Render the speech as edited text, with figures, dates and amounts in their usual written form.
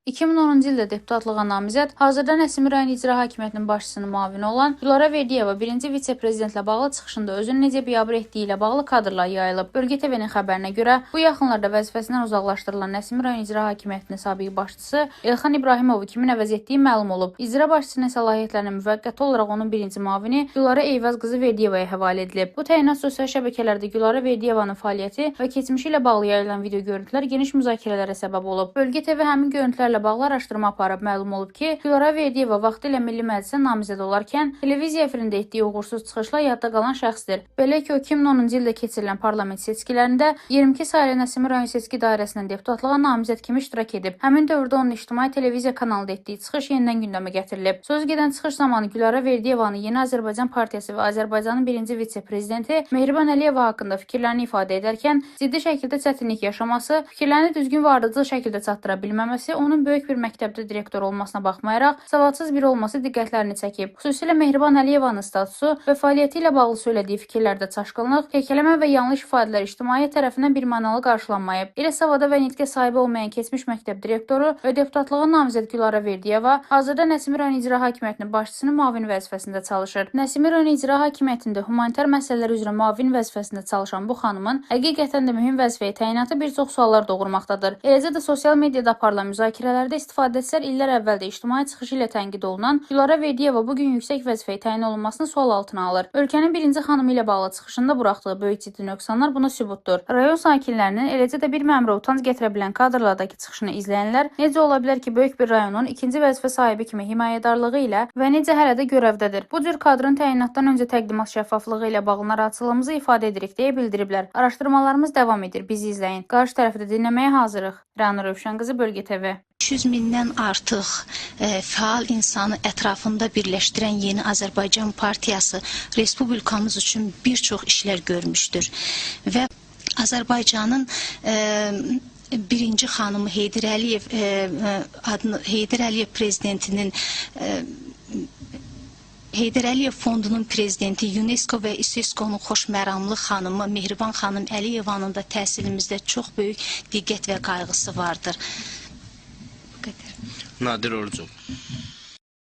2010-cu ildə deputatlığa namizəd, hazırda Nəsimi rayon İcra Hakimiyyətinin başçısının müavini olan Gülara Verdiyeva birinci vitse-prezidentlə bağlı çıxışında özünü necə biabır etdiyi ilə bağlı kadrlar yayılıb. Bölgə TV-nin xəbərinə görə, bu yaxınlarda vəzifəsindən uzaqlaşdırılan Nəsimi rayon İcra Hakimiyyətinin sabiq başçısı Elxan İbrahimovu kimin əvəz etdiyi məlum olub. İcra başçısının səlahiyyətlərinə müvəqqəti olaraq onun birinci müavini Gülara Eyvaz qızı Verdiyevaya həvalə edilib. Bu təyinat sosial şəbəkələrdə Gülara Verdiyevanın fəaliyyəti və keçmişi ilə bağlı yayılan video görüntülər geniş müzakirələrə səbəb olub. Bölgə TV həmin görüntülərlə bağlı araşdırma aparıb, məlum olub ki, Gülara Verdiyeva vaxtilə Milli Məclisə namizəd olarkən televiziya efirində etdiyi uğursuz çıxışla yadda qalan şəxsdir. Belə ki, o 2010-cu ildə keçirilən parlament seçkilərində 22 saylı Nəsimi rayon seçki dairəsindən deputatlığa namizəd kimi iştirak edib. Həmin dövrdə onun ictimai televiziya kanalında etdiyi çıxış yenidən gündəmə gətirilib. Söz gedən çıxış zamanı Gülara Verdiyevanın Yeni Azərbaycan Partiyası və Azərbaycanın birinci vitse-prezidenti Mehriban Əliyeva haqqında fikirlərini ifadə edərkən ciddi şəkildə çətinlik yaşaması, fikirlərini düzgün və ardıcıl şəkildə çatdıra bilməməsi, onun böyük bir məktəbdə direktor olmasına baxmayaraq savadsız biri olması diqqətlərini çəkib. Xüsusilə Mehriban Əliyevanın statusu və fəaliyyəti ilə bağlı söylediyi fikirlərdə çaşqınlıq, kəkələmə və yanlış ifadələr ictimaiyyət tərəfindən birmənalı qarşılanmayıb. Elə savada və nitqə sahibi olmayan keçmiş məktəb direktoru və deputatlığa namizəd Gülara Verdiyeva hazırda Nəsimi rayon İcra Hakimiyyətinin başçısının müavini vəzifəsində çalışır. Nəsimi rayon İcra Hakimiyyətində humanitar məsələlər üzrə müavin vəzifəsində çalışan bu xanımın həqiqətən də mühüm vəzifəyə təyinatı bir çox suallar doğurmaqdadır. Eləcə də sosial mediada aparılan müzakirələrdə istifadəçilər illər əvvəl də ictimai çıxışı ilə tənqid olunan Gülara Verdiyeva bugün yüksək vəzifəyə təyin olunmasını sual altına alır. Ölkənin birinci xanımı ilə bağlı çıxışında buraxdığı böyük ciddi nöqsanlar buna sübutdur. Rayon sakinlərinin, eləcə də bir məmura utanc gətirə bilən kadrlardakı çıxışını izləyənlər necə ola bilər ki, böyük bir rayonun ikinci vəzifə sahibi kimi himayədarlığı ilə və necə hələ də görəvdədir. Bu cür kadrın təyinatdan öncə təqdimat şəffaflığı ilə bağlı narahatçılığımızı ifadə edirik deyə bildiriblər. Araşdırmalarımız davam edir. Bizi izləyin. Qarşı tərəfi də dinləməyə hazırıq. Rəna Rövşən qızı, Bölgə TV. 200 mindən artıq fəal insanı ətrafında birləşdirən Yeni Azərbaycan Partiyası Respublikamız üçün bir çox işlər görmüşdür və Azərbaycanın birinci xanımı Heydər Əliyev prezidentinin Heydər Əliyev Fondunun prezidenti, UNESCO və İSESCO-nun xoşməramlı xanımı Mehriban xanım Əliyevanın da təhsilimizdə çox böyük diqqət və qayğısı vardır. Nadir Orucov.